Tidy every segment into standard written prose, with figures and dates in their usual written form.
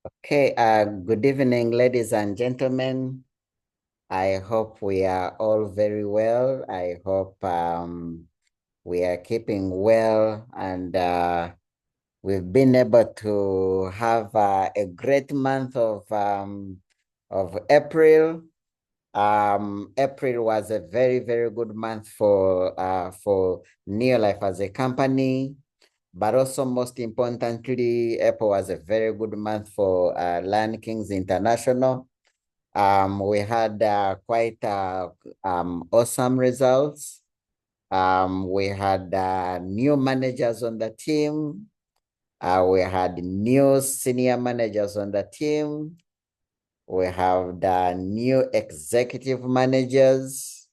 Okay, good evening, ladies and gentlemen. I hope we are all very well. I hope we are keeping well and we've been able to have a great month of April. April was a very, very good month for Neolife as a company. But also, most importantly, April was a very good month for Lion Kings International. We had quite awesome results. We had new managers on the team. We had new senior managers on the team. We have the new executive managers.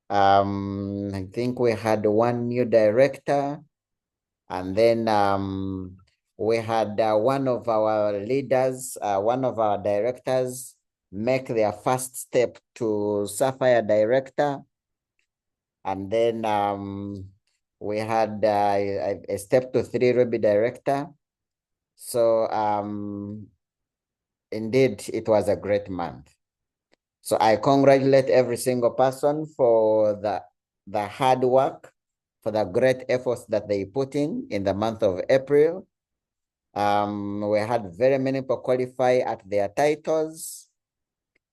I think we had one new director. And then we had one of our leaders, one of our directors, make their first step to Sapphire Director. And then we had a step to 3 Ruby Director. So indeed, it was a great month. So I congratulate every single person for the hard work, for the great efforts that they put in the month of April. We had very many people qualify at their titles.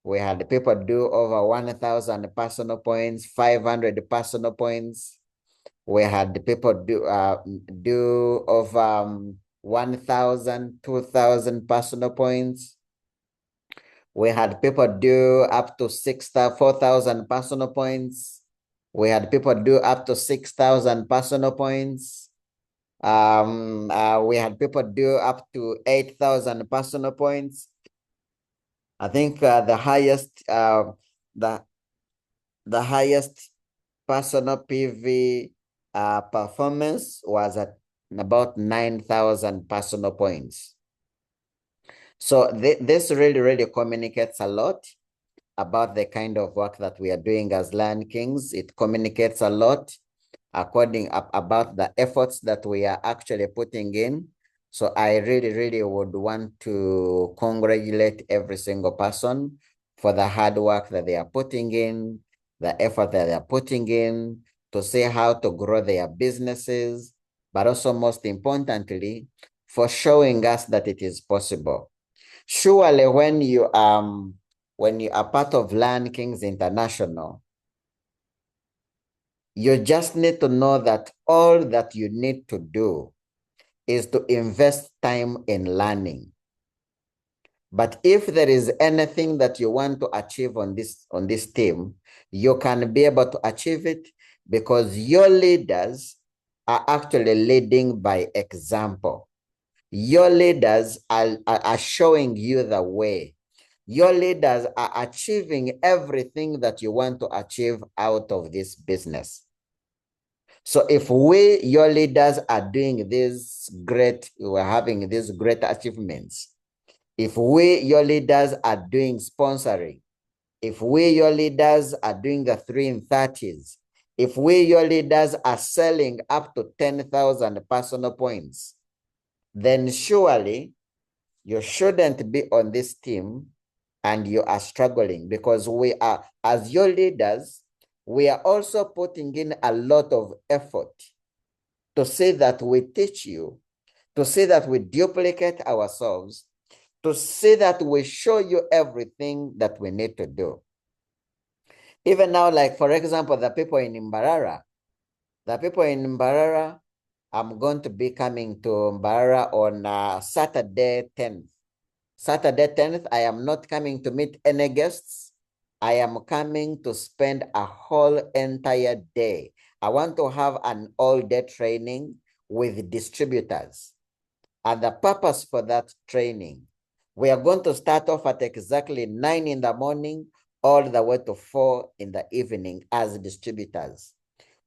We had people do over 1,000 personal points, 500 personal points. We had people do over 1,000, 2,000 personal points. We had people do up to 4,000 personal points. We had people do up to 6,000 personal points. We had people do up to 8,000 personal points. I think the highest personal PV performance was at about 9,000 personal points. So this really communicates a lot about the kind of work that we are doing as Lion Kings. It communicates a lot about the efforts that we are actually putting in. So I really would want to congratulate every single person for the hard work that they are putting in, the effort that they are putting in to see how to grow their businesses, but also most importantly, for showing us that it is possible. Surely when you are part of Lion Kings International, you just need to know that all that you need to do is to invest time in learning. But if there is anything that you want to achieve on this team, you can be able to achieve it because your leaders are actually leading by example. Your leaders are showing you the way. Your leaders are achieving everything that you want to achieve out of this business. So if we, your leaders, are doing we're having these great achievements. If we, your leaders, are doing sponsoring, if we, your leaders, are doing the 3 in 30s, if we, your leaders, are selling up to 10,000 personal points, then surely you shouldn't be on this team and you are struggling because we are, as your leaders, we are also putting in a lot of effort to say that we teach you, to say that we duplicate ourselves, to say that we show you everything that we need to do. Even now, like for example, the people in Mbarara, I'm going to be coming to Mbarara on Saturday 10th. Saturday 10th, I am not coming to meet any guests. I am coming to spend a whole entire day. I want to have an all-day training with distributors. And the purpose for that training, we are going to start off at exactly 9 in the morning all the way to 4 in the evening as distributors.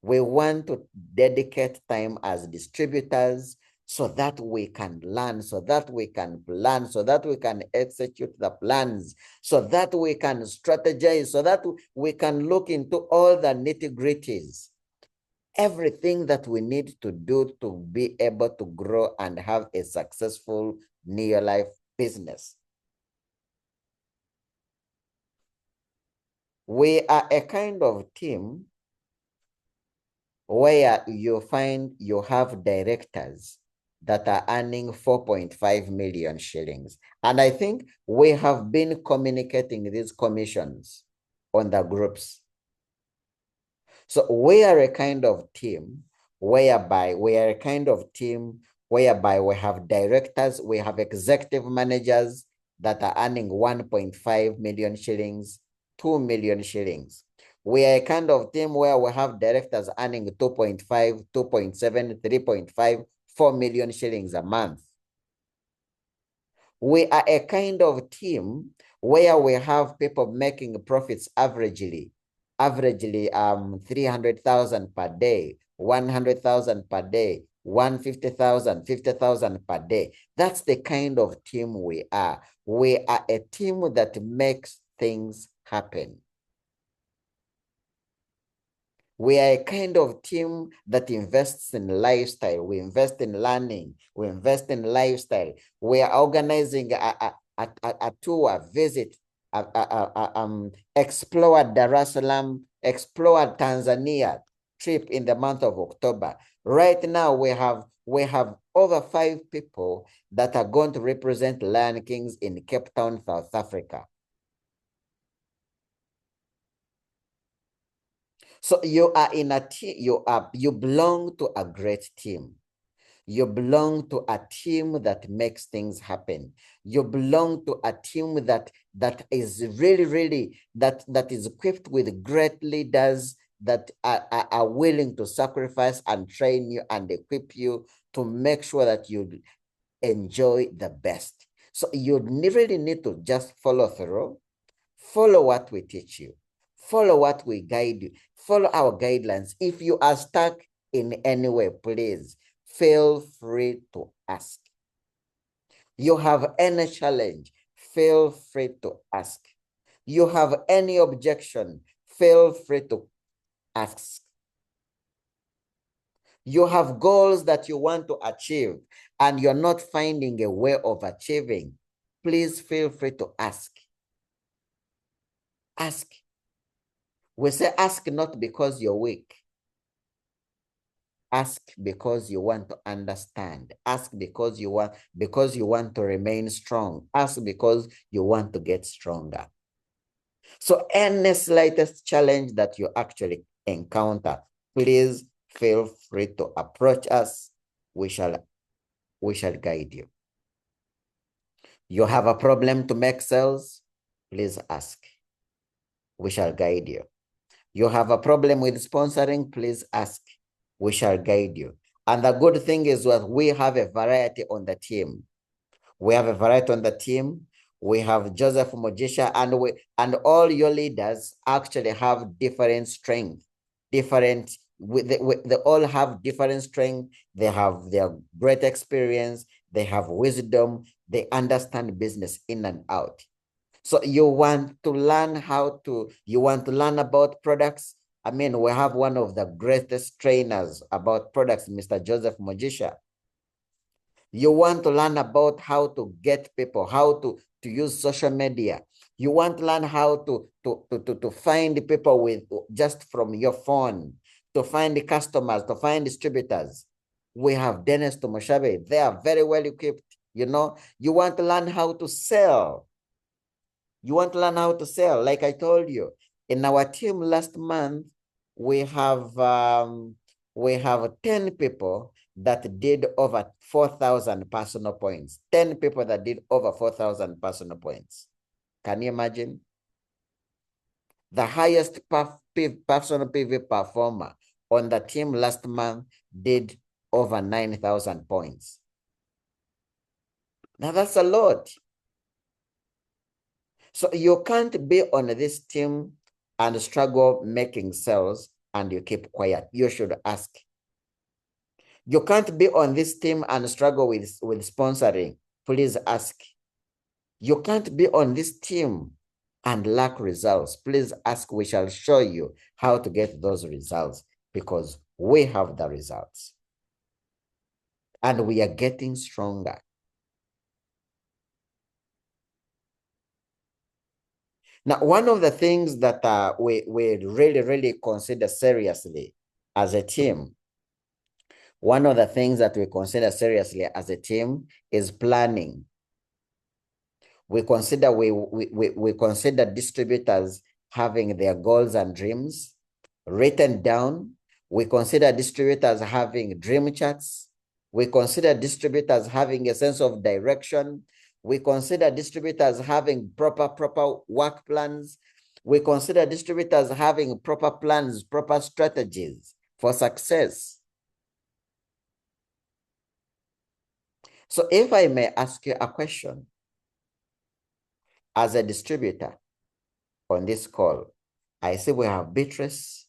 We want to dedicate time as distributors so that we can learn, so that we can plan, so that we can execute the plans, so that we can strategize, so that we can look into all the nitty-gritties. Everything that we need to do to be able to grow and have a successful Neolife business. We are a kind of team where you find you have directors that are earning 4.5 million shillings. And I think we have been communicating these commissions on the groups. So we are a kind of team whereby we have directors, we have executive managers that are earning 1.5 million shillings, 2 million shillings. We are a kind of team where we have directors earning 2.5, 2.7, 3.5, 4 million shillings a month. We are a kind of team where we have people making profits averagely 300,000 per day, 100,000 per day, 150,000, 50,000 per day. That's the kind of team we are. We are a team that makes things happen. We are a kind of team that invests in lifestyle. We invest in learning. We invest in lifestyle. We are organizing a tour, visit, explore Dar es Salaam, explore Tanzania trip in the month of October. Right now, we have over 5 people that are going to represent Lion Kings in Cape Town, South Africa. So you are in a team, you belong to a great team. You belong to a team that makes things happen. You belong to a team that is really that is equipped with great leaders that are willing to sacrifice and train you and equip you to make sure that you enjoy the best. So you really need to just follow through, follow what we teach you, follow what we guide you, follow our guidelines. If you are stuck in any way, please feel free to ask. You have any challenge, feel free to ask. You have any objection, feel free to ask. You have goals that you want to achieve and you're not finding a way of achieving, please feel free to ask. Ask. We say ask not because you're weak. Ask because you want to understand. Ask because you want to remain strong. Ask because you want to get stronger. So any slightest challenge that you actually encounter, please feel free to approach us. We shall guide you. You have a problem to make sales, please ask. We shall guide you. You have a problem with sponsoring, please ask. We shall guide you. And the good thing is that we have a variety on the team. We have a variety on the team. We have Joseph Mojisha, and all your leaders actually have different strengths. They all have different strengths. They have their great experience. They have wisdom. They understand business in and out. So you want to learn about products. I mean, we have one of the greatest trainers about products, Mr. Joseph Mojisha. You want to learn about how to get people, how to use social media. You want to learn how to find people with just from your phone, to find the customers, to find distributors. We have Dennis Tomoshabe. They are very well equipped. You know, you want to learn how to sell. You want to learn how to sell. Like I told you, in our team last month, we have 10 people that did over 4,000 personal points. 10 people that did over 4,000 personal points. Can you imagine? The highest personal PV performer on the team last month did over 9,000 points. Now that's a lot. So you can't be on this team and struggle making sales and you keep quiet. You should ask. You can't be on this team and struggle with sponsoring. Please ask. You can't be on this team and lack results. Please ask. We shall show you how to get those results because we have the results. And we are getting stronger. Now, one of the things that we really consider seriously as a team, one of the things that we consider seriously as a team is planning. We consider distributors having their goals and dreams written down. We consider distributors having dream charts. We consider distributors having a sense of direction. We consider distributors having proper work plans. We consider distributors having proper plans, proper strategies for success. So if I may ask you a question, as a distributor on this call, I see we have Beatrice.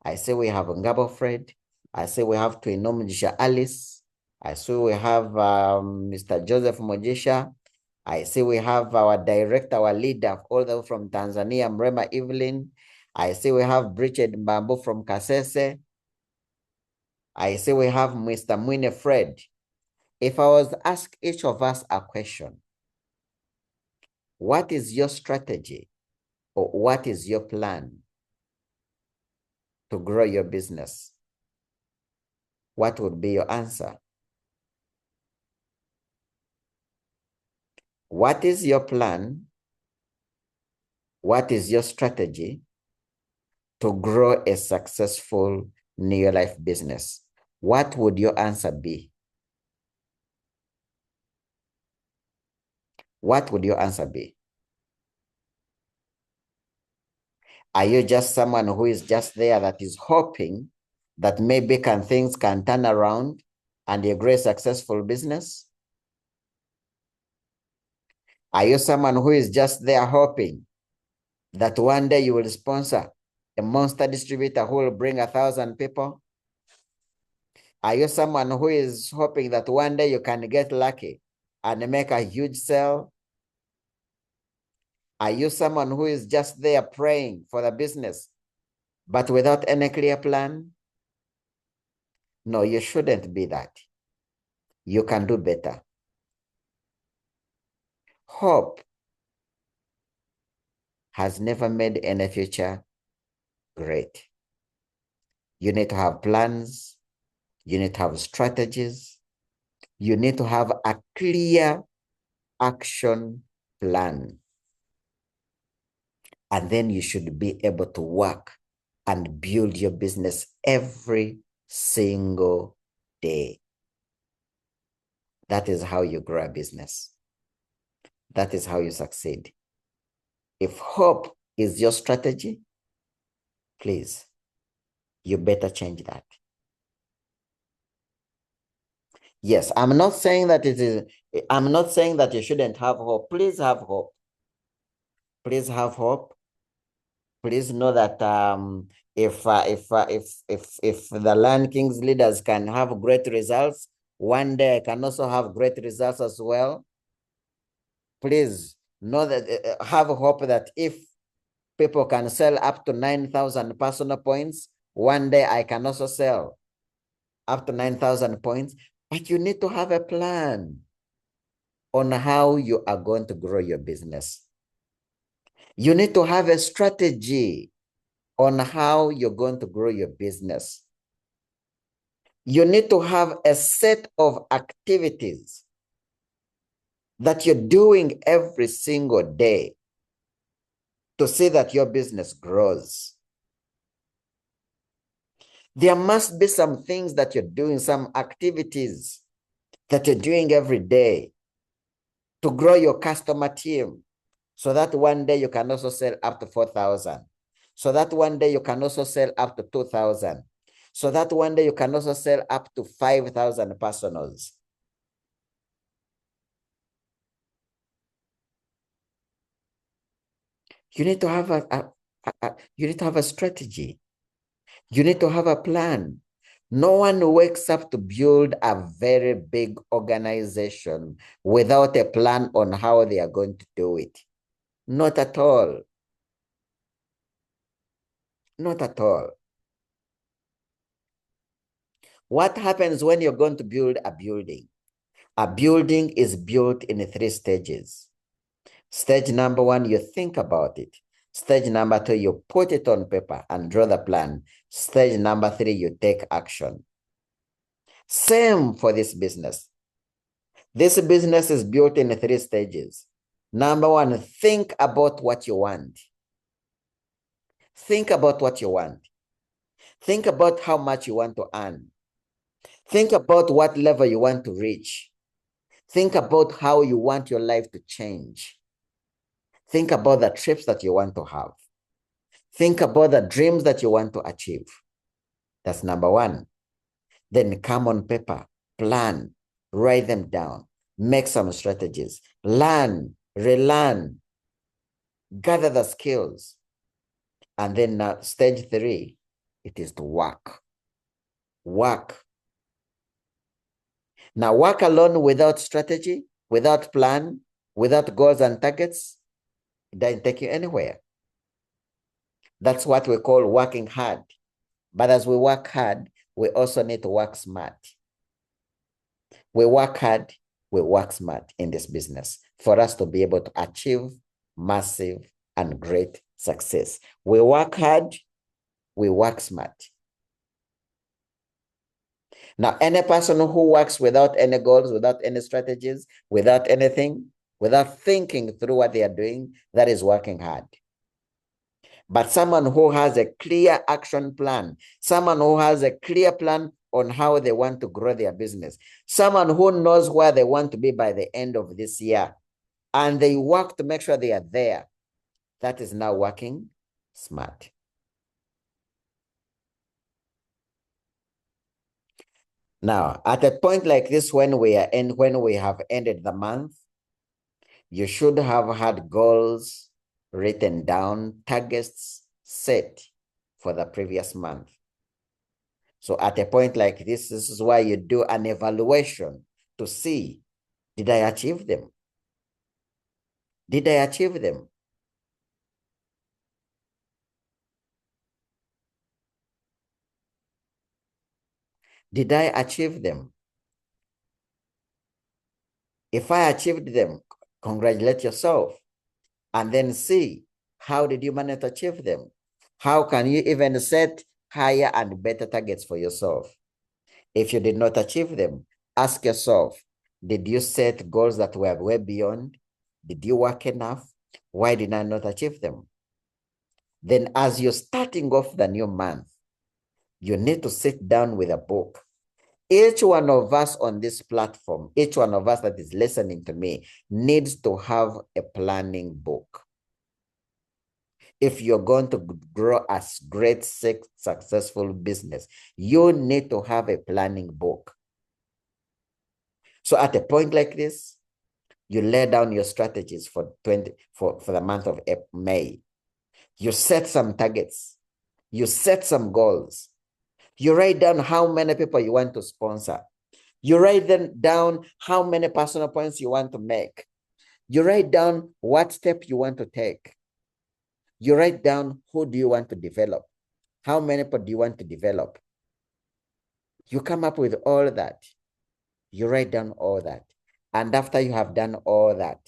I see we have Ngabo Fred. I see we have Twinomjisha Alice. I see we have Mr. Joseph Mojisha. I see we have our director, our leader, all the way from Tanzania, Mrema Evelyn. I see we have Bridget Mbambo from Kasese. I see we have Mr. Mwine Fred. If I was to ask each of us a question, what is your strategy or what is your plan to grow your business? What would be your answer? What is your plan? What is your strategy to grow a successful New Life business? What would your answer be? What would your answer be? Are you just someone who is just there that is hoping that maybe things can turn around and a great successful business? Are you someone who is just there hoping that one day you will sponsor a monster distributor who will bring 1,000 people? Are you someone who is hoping that one day you can get lucky and make a huge sale? Are you someone who is just there praying for the business, but without any clear plan? No, you shouldn't be that. You can do better. Hope has never made any future great. You need to have plans. You need to have strategies. You need to have a clear action plan. And then you should be able to work and build your business every single day. That is how you grow a business. That is how you succeed. If hope is your strategy, please, you better change that. Yes, I'm not saying that I'm not saying that you shouldn't have hope. Please have hope. Please have hope. Please know that if the Lion King's leaders can have great results, one day I can also have great results as well. Please know that have hope that if people can sell up to 9,000 personal points, one day I can also sell up to 9,000 points. But you need to have a plan on how you are going to grow your business. You need to have a strategy on how you're going to grow your business. You need to have a set of activities that you're doing every single day to see that your business grows. There must be some things that you're doing, some activities that you're doing every day to grow your customer team so that one day you can also sell up to 4,000. So that one day you can also sell up to 2,000. So that one day you can also sell up to 5,000 personals. You need to have you need to have a strategy. You need to have a plan. No one wakes up to build a very big organization without a plan on how they are going to do it. Not at all. Not at all. What happens when you're going to build a building? A building is built in 3 stages. Stage number 1, you think about it. Stage number 2, you put it on paper and draw the plan. Stage number 3, you take action. Same for this business. This business is built in 3 stages. Number 1, think about what you want. Think about what you want. Think about how much you want to earn. Think about what level you want to reach. Think about how you want your life to change. Think about the trips that you want to have. Think about the dreams that you want to achieve. That's number 1. Then come on paper, plan, write them down, make some strategies, learn, relearn, gather the skills. And then now stage 3, it is to work. Work. Now work alone without strategy, without plan, without goals and targets, it doesn't take you anywhere. That's what we call working hard. But as we work hard, we also need to work smart. We work hard, we work smart in this business for us to be able to achieve massive and great success. We work hard, we work smart. Now, any person who works without any goals, without any strategies, without anything, without thinking through what they are doing, that is working hard. But someone who has a clear action plan, someone who has a clear plan on how they want to grow their business, someone who knows where they want to be by the end of this year, and they work to make sure they are there, that is now working smart. Now, at a point like this, when we have ended the month, you should have had goals written down, targets set for the previous month. So at a point like this is why you do an evaluation to see, did I achieve them? Did I achieve them? Did I achieve them? If I achieved them, congratulate yourself and then see, how did you manage to achieve them? How can you even set higher and better targets for yourself? If you did not achieve them, ask yourself, did you set goals that were way beyond? Did you work enough? Why did I not achieve them? Then as you're starting off the new month, you need to sit down with a book. Each one of us on this platform, each one of us that is listening to me, needs to have a planning book. If you're going to grow a great, successful business, you need to have a planning book. So at a point like this, you lay down your strategies for the month of May. You set some targets. You set some goals. You write down how many people you want to sponsor. You write down how many personal points you want to make. You write down what step you want to take. You write down who do you want to develop. How many people do you want to develop? You come up with all that. You write down all that. And after you have done all that,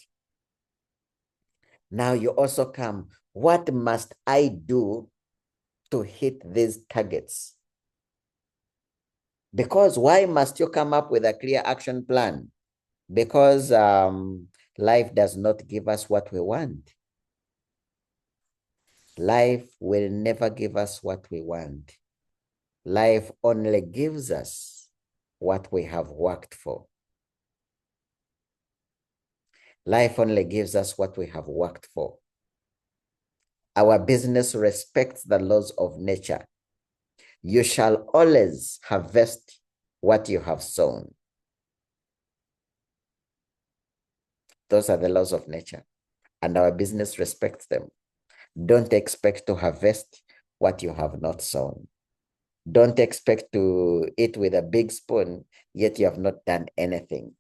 now you also come, what must I do to hit these targets? Because why must you come up with a clear action plan? Because life does not give us what we want. Life will never give us what we want. Life only gives us what we have worked for. Life only gives us what we have worked for. Our business respects the laws of nature. You shall always harvest what you have sown. Those are the laws of nature, and our business respects them. Don't expect to harvest what you have not sown. Don't expect to eat with a big spoon, yet you have not done anything.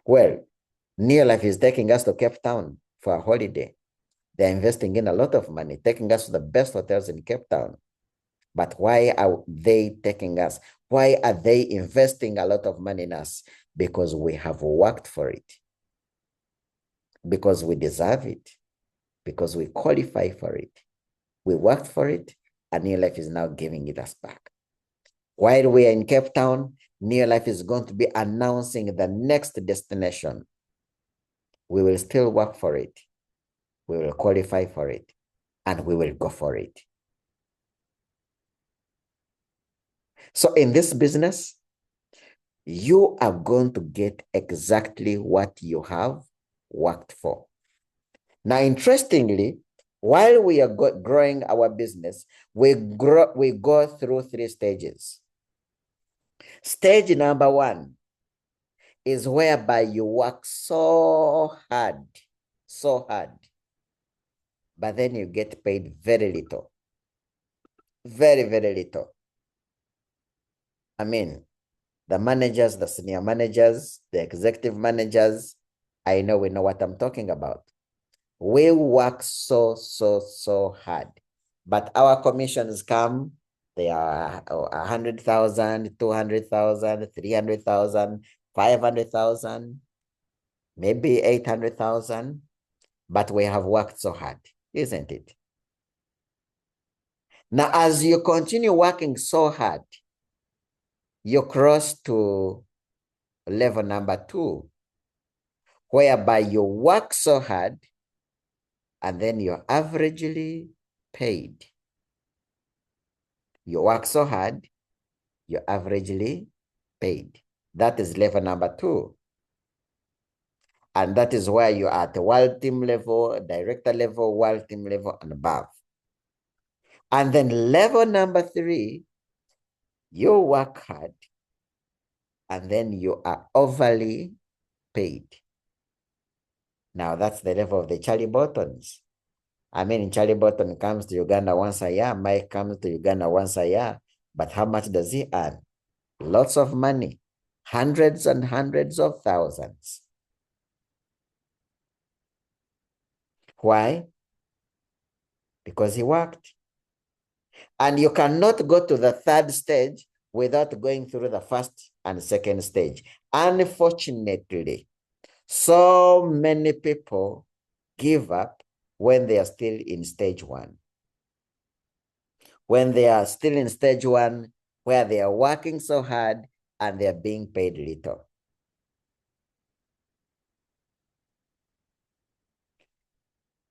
Well, Neolife is taking us to Cape Town for a holiday. They're investing in a lot of money, taking us to the best hotels in Cape Town. But why are they taking us? Why are they investing a lot of money in us? Because we have worked for it. Because we deserve it. because we qualify for it. We worked for it, and New Life is now giving it us back. While we are in Cape Town, New Life is going to be announcing the next destination. We will still work for it. We will qualify for it, and we will go for it. So in this business, you are going to get exactly what you have worked for. Now, interestingly, while we are growing our business, we go through 3 stages. Stage number 1 is whereby you work so hard, but then you get paid very little. Very, very little. I mean, the managers, the senior managers, the executive managers, we know what I'm talking about. We work so hard, but our commissions come, they are 100,000, 200,000, 300,000, 500,000, maybe 800,000, but we have worked so hard, isn't it? Now, as you continue working so hard, you cross to level number 2, whereby you work so hard and then you're averagely paid. You work so hard, you're averagely paid. That is level number 2. And that is where you're at the world team level, director level, world team level, and above. And then level number 3, you work hard, and then you are overly paid. Now, that's the level of the Charlie Buttons. I mean, Charlie Button comes to Uganda once a year. Mike comes to Uganda once a year. But how much does he earn? Lots of money. Hundreds and hundreds of thousands. Why? Because he worked. And you cannot go to the 3rd stage without going through the 1st and 2nd stage. Unfortunately, so many people give up when they are still in stage 1. When they are still in stage 1, where they are working so hard and they are being paid little.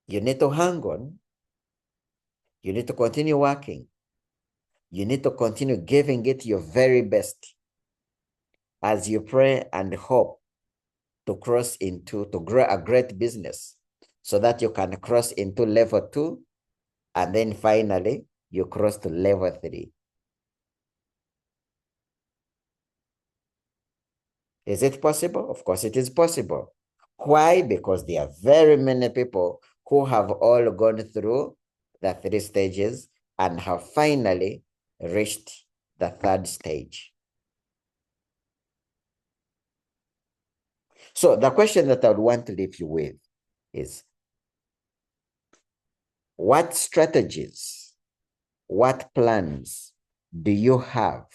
You need to hang on. You need to continue working. You need to continue giving it your very best as you pray and hope to grow a great business so that you can cross into level 2, and then finally you cross to level 3. Is it possible? Of course it is possible. Why? Because there are very many people who have all gone through the 3 stages and have finally reached the 3rd stage. So the question that I would want to leave you with is, what strategies, what plans do you have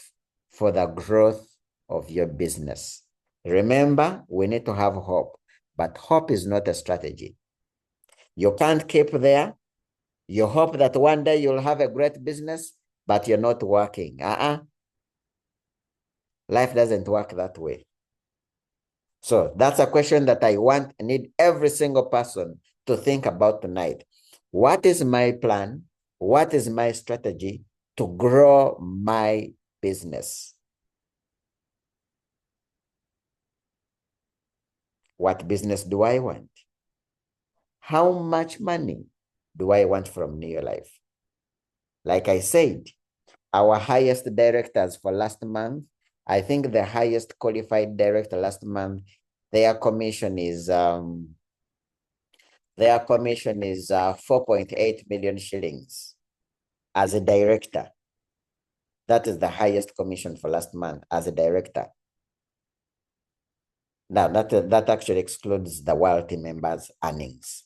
for the growth of your business? Remember, we need to have hope, but hope is not a strategy. You can't keep there. You hope that one day you'll have a great business, but you're not working. Life doesn't work that way. So that's a question that I need every single person to think about tonight. What is my plan? What is my strategy to grow my business? What business do I want? How much money do I want from New Life? Like I said, our highest directors for last month, I think the highest qualified director last month, their commission is 4.8 million shillings as a director. That is the highest commission for last month as a director. Now, that actually excludes the wealthy members' earnings.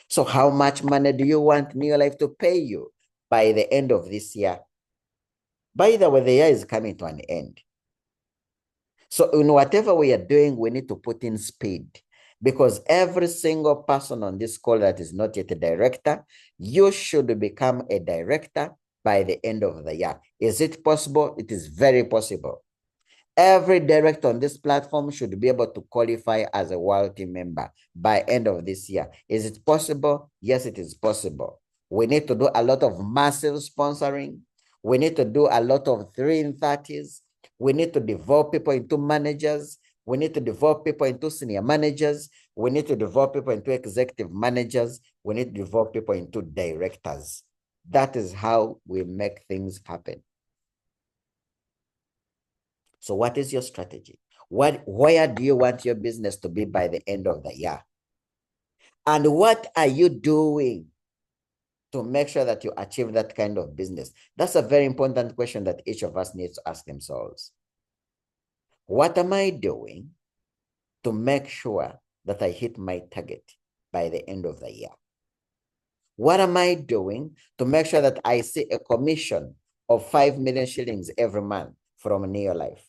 So how much money do you want New Life to pay you by the end of this year? By the way, the year is coming to an end. So in whatever we are doing, we need to put in speed. Because every single person on this call that is not yet a director, you should become a director by the end of the year. Is it possible? It is very possible. Every director on this platform should be able to qualify as a world team member by end of this year. Is it possible? Yes, it is possible. We need to do a lot of massive sponsoring. We need to do a lot of 3 in 30s. We need to develop people into managers. We need to develop people into senior managers. We need to develop people into executive managers. We need to develop people into directors. That is how we make things happen. So what is your strategy? Where do you want your business to be by the end of the year? And what are you doing to make sure that you achieve that kind of business? That's a very important question that each of us needs to ask themselves. What am I doing to make sure that I hit my target by the end of the year? What am I doing to make sure that I see a commission of 5 million shillings every month from Neolife?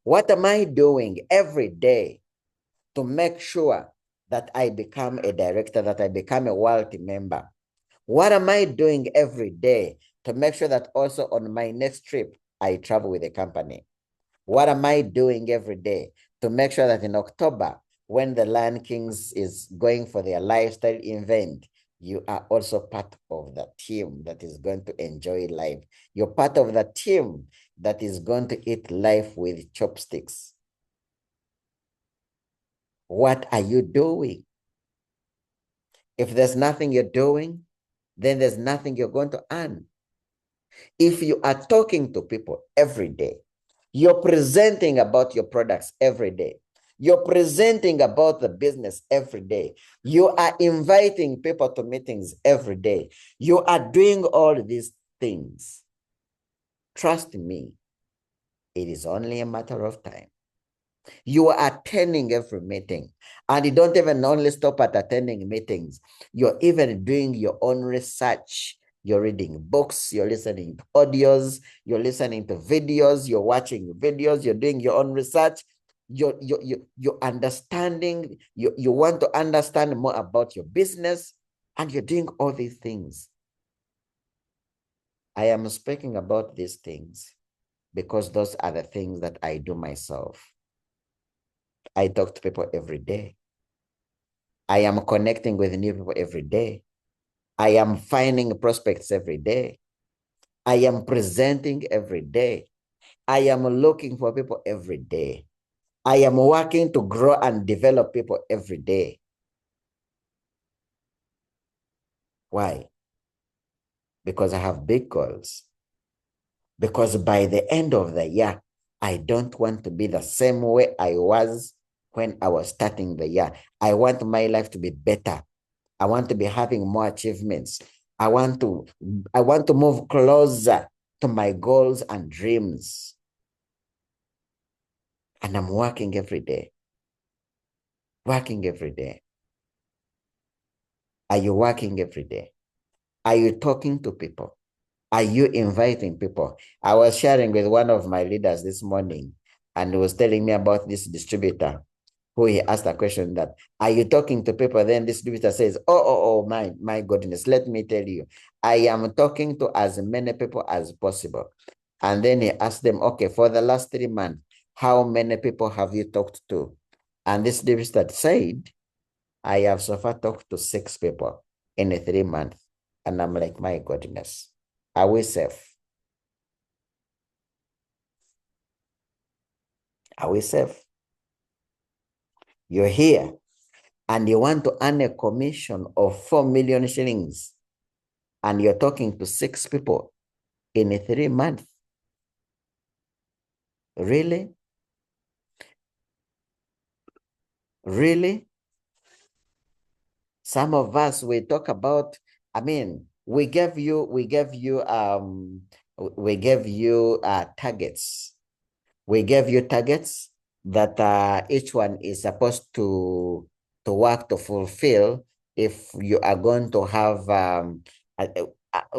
What am I doing every day to make sure that I become a director, that I become a wealthy member? What am I doing every day to make sure that also on my next trip, I travel with a company? What am I doing every day to make sure that in October, when the Lion Kings is going for their lifestyle event, you are also part of the team that is going to enjoy life. You're part of the team that is going to eat life with chopsticks. What are you doing? If there's nothing you're doing, then there's nothing you're going to earn. If you are talking to people every day, you're presenting about your products every day, you're presenting about the business every day, you are inviting people to meetings every day, you are doing all these things, trust me, it is only a matter of time. You are attending every meeting, and you don't even only stop at attending meetings. You're even doing your own research. You're reading books, you're listening to audios, you're listening to videos, you're watching videos, you're doing your own research. You're understanding, you want to understand more about your business, and you're doing all these things. I am speaking about these things because those are the things that I do myself. I talk to people every day. I am connecting with new people every day. I am finding prospects every day. I am presenting every day. I am looking for people every day. I am working to grow and develop people every day. Why? Because I have big goals. Because by the end of the year, I don't want to be the same way I was when I was starting the year. I want my life to be better. I want to be having more achievements. I want to move closer to my goals and dreams. And I'm working every day. Working every day. Are you working every day? Are you talking to people? Are you inviting people? I was sharing with one of my leaders this morning, and he was telling me about this distributor who he asked a question that, are you talking to people? Then this distributor says, oh, my goodness, let me tell you, I am talking to as many people as possible. And then he asked them, okay, for the last 3 months, how many people have you talked to? And this distributor said, I have so far talked to 6 people in 3 months. And I'm like, my goodness, are we safe? Are we safe? You're here and you want to earn a commission of 4 million shillings and you're talking to 6 people in 3 months. Really? Really? Some of us, we talk about, I mean, we gave you targets. We gave you targets that each one is supposed to work to fulfill if you are going to have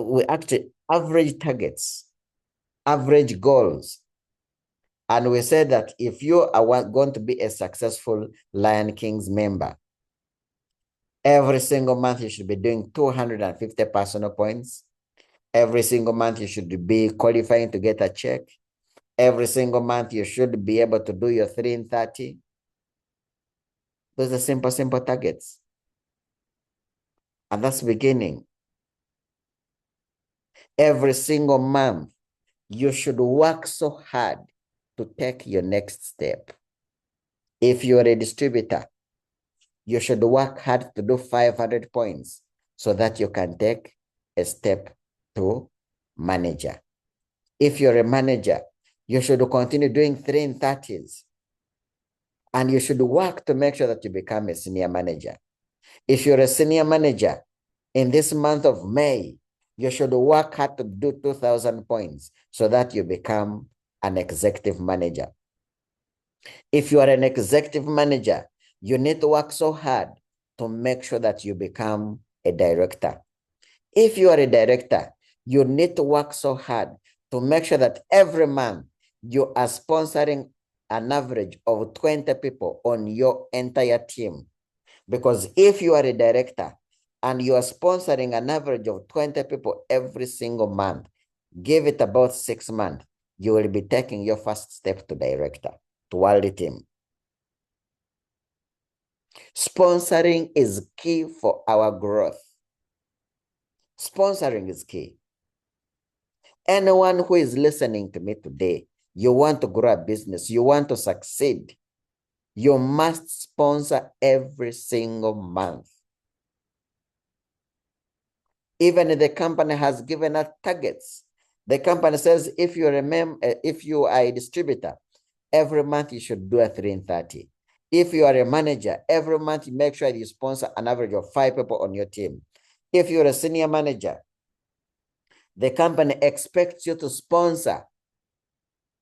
we actually average targets, average goals. And we said that if you are going to be a successful Lion Kings member, every single month you should be doing 250 personal points. Every single month you should be qualifying to get a check. Every single month you should be able to do your 3 in 30. Those are simple targets. And that's beginning. Every single month, you should work so hard to take your next step. If you're a distributor, you should work hard to do 500 points so that you can take a step to manager. If you're a manager, you should continue doing 3 in 30s. And you should work to make sure that you become a senior manager. If you're a senior manager, in this month of May, you should work hard to do 2,000 points so that you become an executive manager. If you are an executive manager, you need to work so hard to make sure that you become a director. If you are a director, you need to work so hard to make sure that every month you are sponsoring an average of 20 people on your entire team. Because if you are a director and you are sponsoring an average of 20 people every single month, give it about 6 months, you will be taking your first step to director, to world team. Sponsoring is key for our growth. Sponsoring is key. Anyone who is listening to me today, you want to grow a business, you want to succeed, you must sponsor every single month. Even the company has given us targets. The company says if you are a distributor, every month you should do a 3 in 30. If you are a manager, every month you make sure you sponsor an average of 5 people on your team. If you're a senior manager, the company expects you to sponsor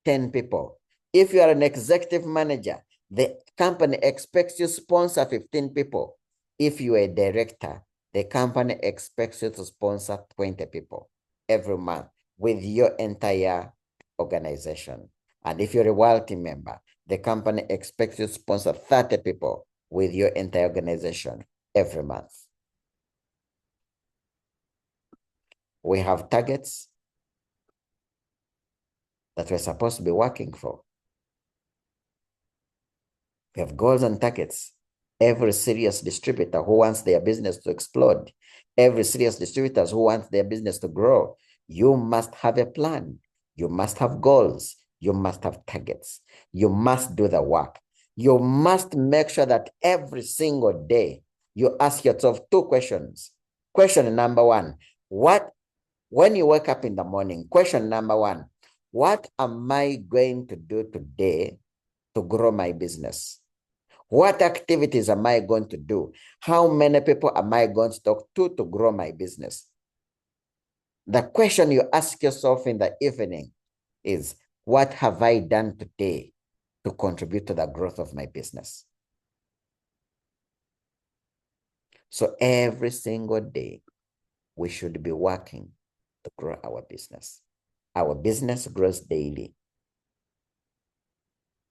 10 people. If you are an executive manager, the company expects you to sponsor 15 people. If you are a director, the company expects you to sponsor 20 people every month with your entire organization. And if you're a wealthy member, the company expects you to sponsor 30 people with your entire organization every month. We have targets that we're supposed to be working for. We have goals and targets. Every serious distributor who wants their business to explode, every serious distributor who wants their business to grow, you must have a plan. You must have goals. You must have targets. You must do the work. You must make sure that every single day you ask yourself 2 questions. Question number 1, when you wake up in the morning, question number 1, what am I going to do today to grow my business? What activities am I going to do? How many people am I going to talk to grow my business? The question you ask yourself in the evening is, what have I done today to contribute to the growth of my business? So every single day, we should be working to grow our business. Our business grows daily.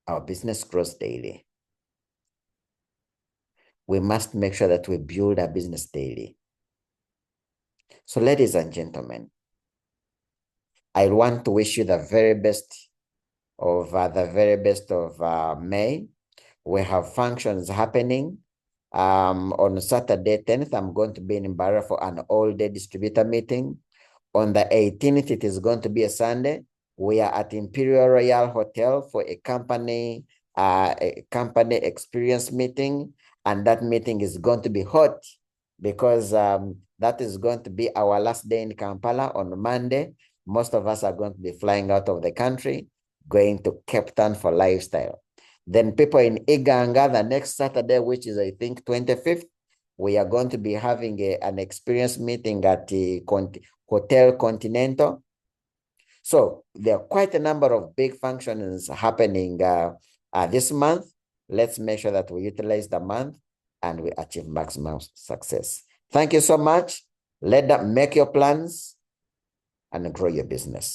Our business grows daily. We must make sure that we build our business daily. So ladies and gentlemen, I want to wish you the very best of May. We have functions happening. On Saturday 10th, I'm going to be in Mbara for an all-day distributor meeting. On the 18th, it is going to be a Sunday. We are at Imperial Royal Hotel for a company experience meeting, and that meeting is going to be hot because that is going to be our last day in Kampala on Monday. Most of us are going to be flying out of the country, going to Cape Town for lifestyle. Then people in Iganga, the next Saturday, which is I think 25th, we are going to be having an experience meeting at the Hotel Continental. So there are quite a number of big functions happening this month. Let's make sure that we utilize the month and we achieve maximum success. Thank you so much. Make your plans and grow your business.